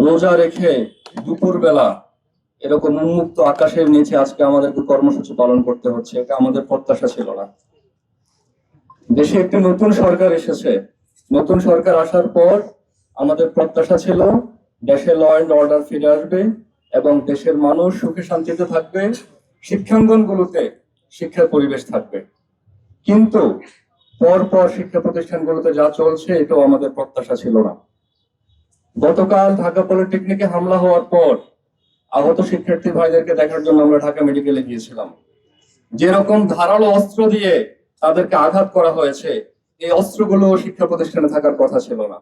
রোজা রেখে দুপুরবেলা এরকম উন্মুক্ত আকাশের নিচে আজকে আমাদেরকে কর্মসূচি পালন করতে হচ্ছে, এটা আমাদের প্রত্যাশা ছিল না। দেশে একটি নতুন সরকার এসেছে, নতুন সরকার আসার পর আমাদের প্রত্যাশা ছিল দেশে ল অ্যান্ড অর্ডার ফিরে আসবে এবং দেশের মানুষ সুখে শান্তিতে থাকবে, শিক্ষাঙ্গনগুলোতে শিক্ষার পরিবেশ থাকবে। কিন্তু পরপর শিক্ষা প্রতিষ্ঠানগুলোতে যা চলছে এটাও আমাদের প্রত্যাশা ছিল না। গতকাল ঢাকা পলিটেকনিকে হামলা হওয়ার পর আহত শিক্ষার্থী ভাইদেরকে দেখার জন্য আমরা ঢাকা মেডিকেলে গিয়েছিলাম। যেরকম ধারালো অস্ত্র দিয়ে তাদেরকে আঘাত করা হয়েছে, এই অস্ত্রগুলো শিক্ষা প্রতিষ্ঠানে থাকার কথা ছিল না।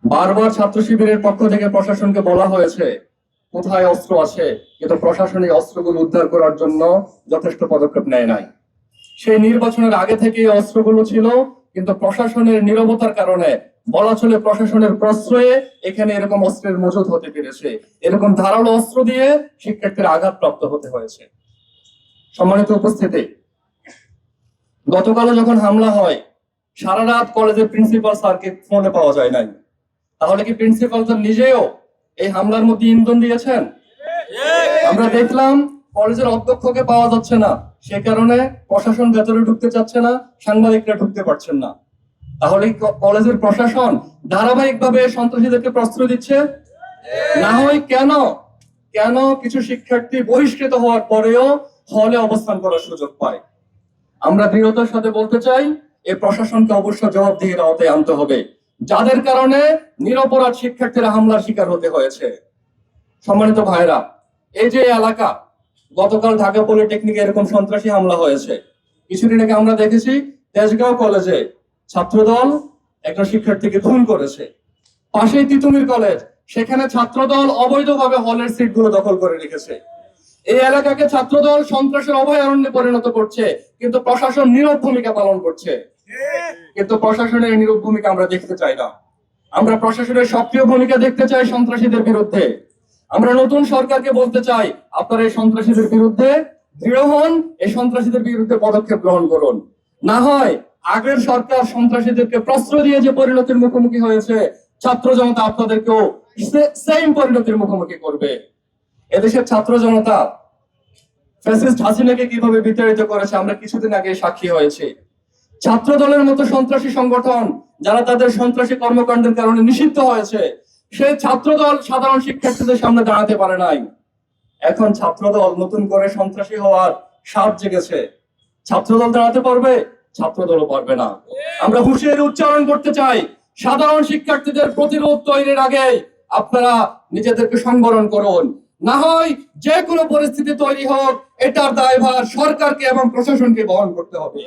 বারবার ছাত্র শিবিরের পক্ষ থেকে প্রশাসনকে বলা হয়েছে কোথায় অস্ত্র আছে, কিন্তু প্রশাসন এই অস্ত্রগুলো উদ্ধার করার জন্য যথেষ্ট পদক্ষেপ নেয় নাই। সেই নির্বাচনের আগে থেকে এই অস্ত্রগুলো ছিল, কিন্তু প্রশাসনের নীরবতার কারণে, বলা চলে প্রশাসনের প্রশ্রয়ে এখানে এরকম অস্ত্রের মজুদ হতে পেরেছে। এরকম ধারালো অস্ত্র দিয়ে শিক্ষার্থীরা আঘাতপ্রাপ্ত হতে হয়েছে। সম্মানিত উপস্থিতি, গতকালও যখন হামলা হয় সারা রাত কলেজের প্রিন্সিপাল স্যারকে ফোনে পাওয়া যায় নাই। তাহলে কি প্রিন্সিপাল স্যার নিজেও এই হামলার মধ্যে ইন্ধন দিয়েছেন? আমরা দেখলাম কলেজের অধ্যক্ষকে পাওয়া যাচ্ছে না, সে কারণে প্রশাসন ভেতরে ঢুকতে চাচ্ছে না, সাংবাদিকরা ঢুকতে পারছেন না। তাহলে কলেজের প্রশাসন ধারাবাহিকভাবে সন্ত্রাসীদেরকে প্রশ্রয় দিচ্ছে? না হয় কেন কেন কিছু শিক্ষার্থী বহিষ্কৃত হওয়ার পরেও হলে অবস্থান করার সুযোগ পায়? আমরা দৃঢ়তার সাথে বলতে চাই এই প্রশাসনকে অবশ্য জবাবদিহির আওতায় আনতে হবে, যাদের কারণে নিরপরাধ শিক্ষার্থীরা হামলার শিকার হতে হয়েছে। সম্মানিত ভাইরা, এই যে এলাকা, গতকাল ঢাকা পলিটেকনিকে এরকম সন্ত্রাসী হামলা হয়েছে। কিছুদিন আগে আমরা দেখেছি তেজগাঁও কলেজে ছাত্রদল একটা শিক্ষার্থীকে খুন করেছে। পাশেই তিতুমির কলেজ, সেখানে ছাত্রদল অবৈধভাবে হলের সিটগুলো দখল করে রেখেছে। এই এলাকাকে ছাত্রদল সন্ত্রাসের অভয়ারণ্যে পরিণত করছে, কিন্তু প্রশাসন নীরব ভূমিকা পালন করছে। কিন্তু প্রশাসনের নীরব ভূমিকা আমরা দেখতে চাই না। আমরা প্রশাসনের সক্রিয় ভূমিকা দেখতে চাই সন্ত্রাসীদের বিরুদ্ধে। আমরা নতুন সরকারকে বলতে চাই, আপনারা এই সন্ত্রাসীদের বিরুদ্ধে দৃঢ় হন, এই সন্ত্রাসীদের বিরুদ্ধে পদক্ষেপ গ্রহণ করুন। না হয় আগের সরকার সন্ত্রাসীদেরকে প্রশ্রয় দিয়ে যে পরিণতির মুখোমুখি হয়েছে, ছাত্র জনতা আপনাদেরকেও সেম পরিণতির মুখোমুখি করবে। এদেশের ছাত্র জনতা ফ্যাসিস্ট হাসিনাকে কিভাবে বিতাড়িত করেছে আমরা কিছুদিন আগে সাক্ষী হয়েছে। ছাত্র দলের মতো সন্ত্রাসী সংগঠন যারা তাদের সন্ত্রাসী কর্মকাণ্ডের কারণে নিষিদ্ধ হয়েছে, সেই ছাত্রদল সাধারণ শিক্ষার্থীদের সামনে দাঁড়াতে পারে নাই। এখন ছাত্রদল নতুন করে সন্ত্রাসী হওয়ার সাধ জেগেছে। ছাত্রদল দাঁড়াতে পারবে? ছাত্রদলও পারবে না। আমরা হুঁশিয়ারি উচ্চারণ করতে চাই, সাধারণ শিক্ষার্থীদের প্রতিরোধ তৈরির আগে আপনারা নিজেদেরকে সংবরণ করুন। না হয় যে কোনো পরিস্থিতি তৈরি হোক, এটার দায়ভার সরকারকে এবং প্রশাসনকে বহন করতে হবে।